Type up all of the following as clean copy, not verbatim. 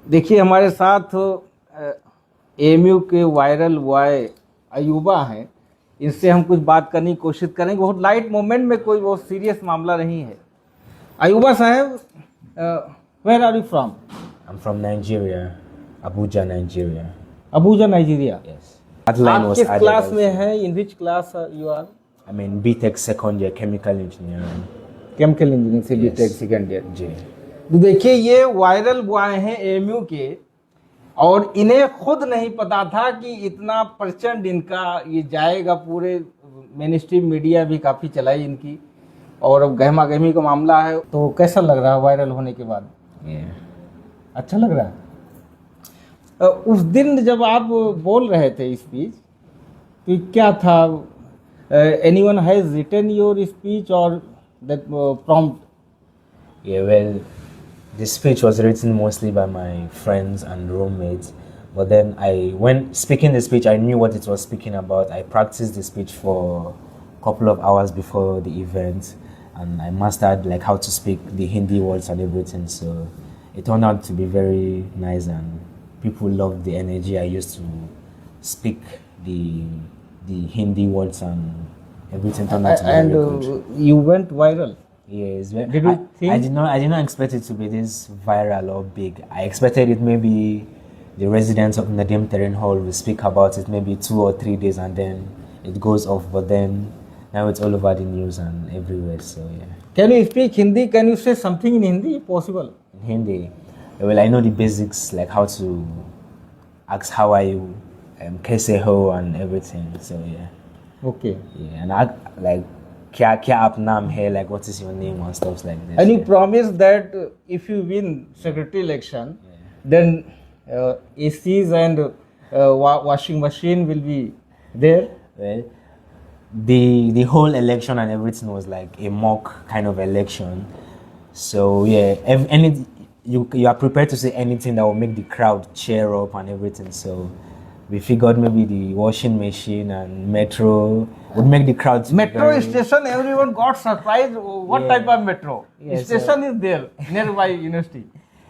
देखिए हमारे साथ एएमयू के वायरल बॉय अयूबा हैं। इनसे हम कुछ बात करने की कोशिश करेंगे। बहुत लाइट मोमेंट में, कोई बहुत सीरियस मामला नहीं है। अयूबा साहब, where are you from? I'm from Nigeria, Abuja, Nigeria. Abuja, Nigeria. Yes. That line आप was किस added क्लास में also. हैं? In which class you are? I'm in BTech second year, chemical engineering. Chemical engineering से Yes. BTech second year. J. तो देखिए, ये viral boy हैं AMU के, और इन्हें खुद नहीं पता था कि इतना प्रचंड इनका ये जाएगा। पूरे मेन स्ट्रीम मीडिया भी काफ़ी चलाई इनकी, और अब गहमा गहमी का मामला है। तो कैसा लग रहा है वायरल होने के बाद? Yeah. अच्छा लग रहा है। उस दिन जब आप बोल रहे थे स्पीच, तो क्या था? Anyone has written your speech और that prompt? Yeah, well, the speech was written mostly by my friends and roommates. But then when speaking the speech, I knew what it was speaking about. I practiced the speech for a couple of hours before the event, and I mastered like how to speak the Hindi words and everything. So it turned out to be very nice, and people loved the energy I used to speak the Hindi words, and everything turned out to be And very good. you went viral. Yes, Did you think- I did not expect it to be this viral or big. I expected it maybe the residents of Nadim Terrain Hall will speak about it maybe 2 or 3 days and then it goes off. But then now it's all over the news and everywhere. So yeah. Can you speak Hindi? Can you say something in Hindi? Possible? In Hindi, well, I know the basics like how to ask how are you, kaise ho and everything. So yeah, Okay. yeah, and I like kya aap naam hai, like what is your name and stuff like that. And you Yeah. promise that if you win secretary election, then ACs and washing machine will be there. Well, the whole election and everything was like a mock kind of election. So yeah, you are prepared to say anything that will make the crowd cheer up and everything. So we figured maybe the washing machine and metro would make the crowd Metro station, everyone got surprised. What Yeah. type of metro? Yeah, Station is there nearby university.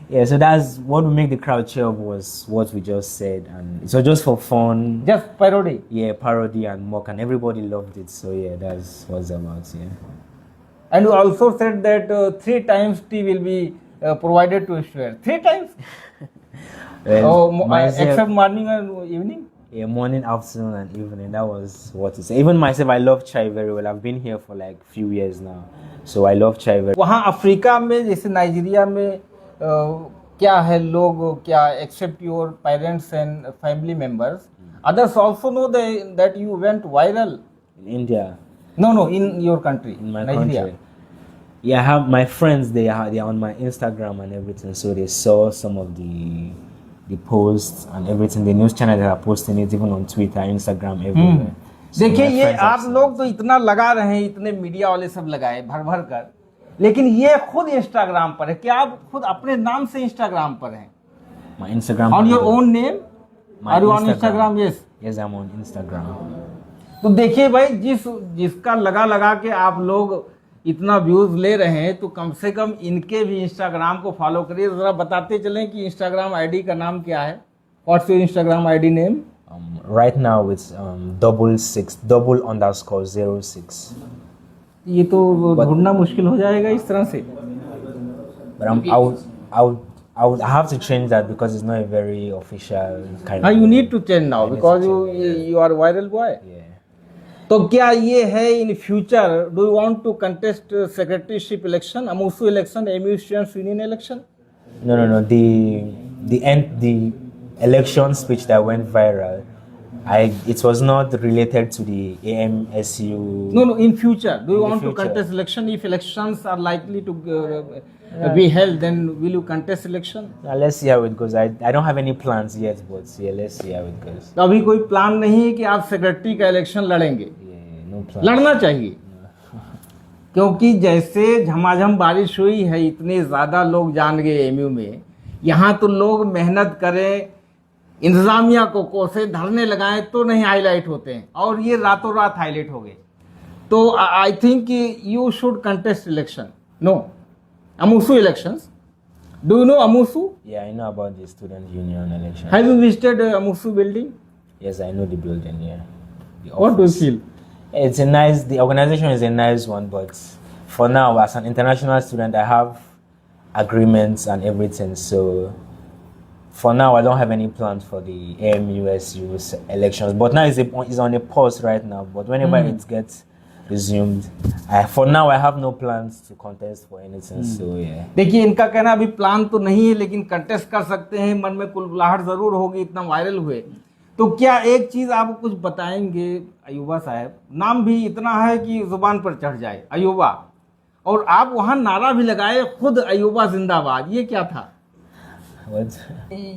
Yeah, so that's what would make the crowd cheer up was what we just said, and it was just for fun. Just parody. Yeah, parody and mock, and everybody loved it. So yeah, that's what's about. Yeah. And you also said that 3 times tea will be provided to students. 3 times? Well, myself- Except morning and evening? Yeah, morning, afternoon, and evening. That was what it is. Even myself, I love chai very well. I've been here for like few years now, so I love chai very. वहाँ Africa में, जैसे Nigeria में क्या है, लोग क्या accept your parents and family members, others also know that you went viral? In India, No, in your country, in my Nigeria. country. Yeah, I have my friends. They are on my Instagram and everything, so they saw some of the posts and everything. The news channel that are posting it, even on Twitter, Instagram, everywhere. So देखिए, my ये friends have आप seen लोग तो इतना लगा रहे हैं, इतने मीडिया वाले सब लगाए भर भर कर, लेकिन ये खुद इंस्टाग्राम पर है। क्या आप खुद अपने नाम से इंस्टाग्राम पर हैं? my Instagram. On your handle. Own नेम? My are you on Instagram? Yes. Yes, I'm on Instagram. तो देखिए भाई, जिसका लगा के आप लोग इतना व्यूज ले रहे हैं, तो कम से कम इनके भी इंस्टाग्राम को फॉलो करिए। जरा बताते चलें कि इंस्टाग्राम आईडी का नाम क्या है। What's your Instagram ID name? Right now it's 66_06. ये तो ढूंढना मुश्किल हो जाएगा इस तरह से। But I have to change that because it's not a very official kind हाँ, of. You need to change now I need because to change, you are viral boy. Yeah. तो क्या ये है in future, do you want to contest secretaryship election, AMUSU election, MU students union election? No. The election speech that went viral, it was not related to the AMSU. No, in future, do you In the want to future. contest election? If elections are likely to be held, then will you contest election? Now, let's see how it goes. I don't have any plans yet, but yeah, let's see how it goes. तो अभी कोई plan नहीं है कि आप secretary का election लड़ेंगे? Yeah, no plans. लड़ना चाहिए, क्योंकि जैसे झमाझम बारिश हुई है, इतने ज़्यादा लोग जान गए एमयू में। यहाँ तो लोग मेहनत करें, इंतजामिया को कोसे, धरने लगाएं तो नहीं हाईलाइट होते हैं, और ये रातों रात हाईलाइट हो गए। तो I think you should contest election. No, AMUSU elections, Do you know Amusu? Yeah, I know about the student union election. Have you visited Amusu building? Yes, I know the building. Yeah. The What do you office. feel? It's a nice. The organization is a nice one, but for now, as an international student, I have agreements and everything. So for now, I don't have any plans for the AMUSU's elections. But now it's on a pause right now. But whenever it gets resumed, for now I have no plans to contest for anything. So yeah. देखिए, इनका कहना अभी plan तो नहीं है, लेकिन contest कर सकते हैं, मन में कुलबुलाहट जरूर होगी, इतना वायरल हुए। तो क्या एक चीज आप कुछ बताएंगे अयूबा साहब? नाम भी इतना है कि जुबान पर चढ़ जाए, अयूबा, और आप वहां नारा भी लगाए खुद, अयूबा जिंदाबाद। ये क्या था? What?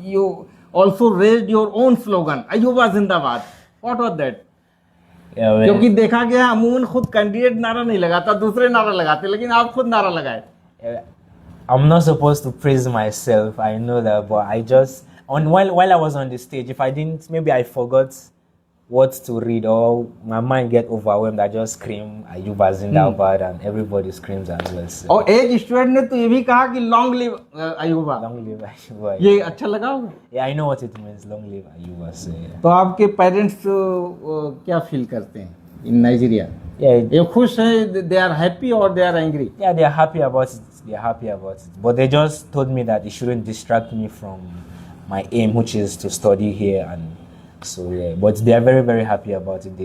You also raised your own slogan, अयूबा जिंदाबाद। What was that? Yeah, well, क्योंकि देखा गया अमूमन खुद कैंडिडेट नारा नहीं लगाता, दूसरे नारा लगाते, लेकिन आप खुद नारा लगाए। I'm not supposed to praise myself. I know that, but I just while I was on the stage, if I didn't, maybe I forgot what to read or my mind get overwhelmed, I just scream Ayuba Zindabad and everybody screams as well. So, और एक student ने तो ये भी कहा कि long live Ayuba. long live Ayuba. ये अच्छा लगा होगा? Yeah, I know what it means. Long live Ayuba. So yeah. तो आपके पेरेंट्स क्या फील करते हैं इन नाइजीरिया? Yeah, ये खुश हैं, दे आर हैप्पी और they are angry? yeah, they're happy about it. They're happy about it. But they just told me that it shouldn't distract me from my aim, which is to study here. And so yeah, but they are very, very happy about it.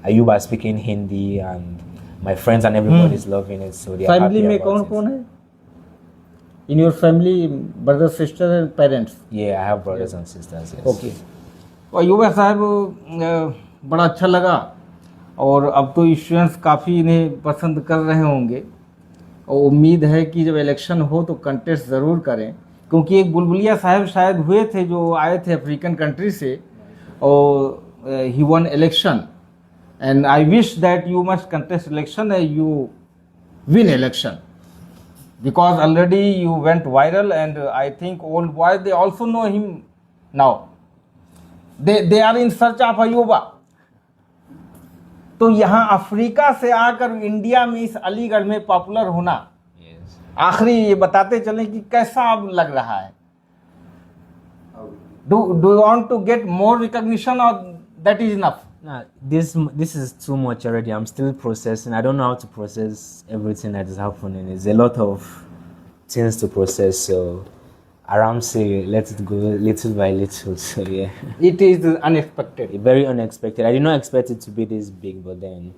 Ayuba speaking Hindi and my friends and everybody is loving it. So they are family happy में about कौन it. कौन है? In your family brother sister and parents? Yeah, I have brothers and sisters. Yes. Okay. तो अयूबा साहब, बड़ा अच्छा लगा, और अब तो स्टूडेंट्स काफ़ी इन्हें पसंद कर रहे होंगे, और उम्मीद है कि जब इलेक्शन हो तो कंटेस्ट ज़रूर करें, क्योंकि एक बुलबुलिया साहब शायद हुए थे जो आए थे अफ्रीकन कंट्री से, और ही won election, and I wish that you must contest election and you win election, because already you went viral, and I think old boys, they also know him now. They are in search of Ayuba. तो यहाँ Africa से आकर India में इस अलीगढ़ में popular होना, Yes. आखिरी ये बताते चलें कि कैसा अब लग रहा है? Do you want to get more recognition, or that is enough? Nah, this is too much already. I'm still processing. I don't know how to process everything that is happening. It's a lot of things to process. So Aram say, let it go little by little. So yeah, It is unexpected. very unexpected. I did not expect it to be this big, but then,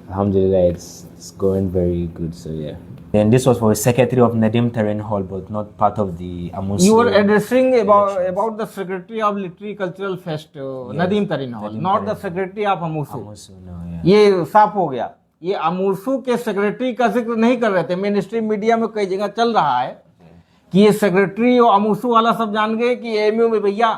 alhamdulillah, it's going very good. So yeah. Then this was for secretary of Nadim Terrain Hall, but not part of the Amusu. You were addressing about the secretary of Literary Cultural Fest, Nadim Tarin Hall, not the secretary of Amusu. Amusu, no, yeah. ये साफ हो गया। ये अमूसू के secretary का जिक्र नहीं कर रहे थे। मेन स्ट्रीम मीडिया में कई जगह चल रहा है कि ये सेक्रेटरी और अमूसू वाला सब जान गए कि एएमयू में भैया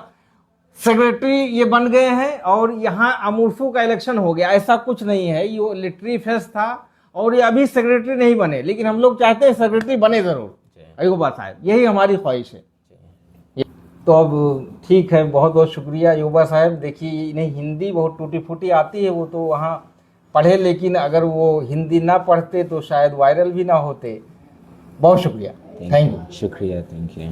सेक्रेटरी ये बन गए हैं और यहाँ अमूसू का इलेक्शन हो गया। ऐसा कुछ नहीं है। ये लिटरेरी फेस्ट था और ये अभी सेक्रेटरी नहीं बने, लेकिन हम लोग चाहते हैं सेक्रेटरी बने जरूर। अयूबा साहब, यही हमारी ख्वाहिश है। तो अब ठीक है, बहुत बहुत शुक्रिया अयूबा साहब। देखिए, इन्हें हिंदी बहुत टूटी फूटी आती है, वो तो वहाँ पढ़े, लेकिन अगर वो हिंदी ना पढ़ते तो शायद वायरल भी ना होते। बहुत शुक्रिया, थैंक यू। शुक्रिया, थैंक यू।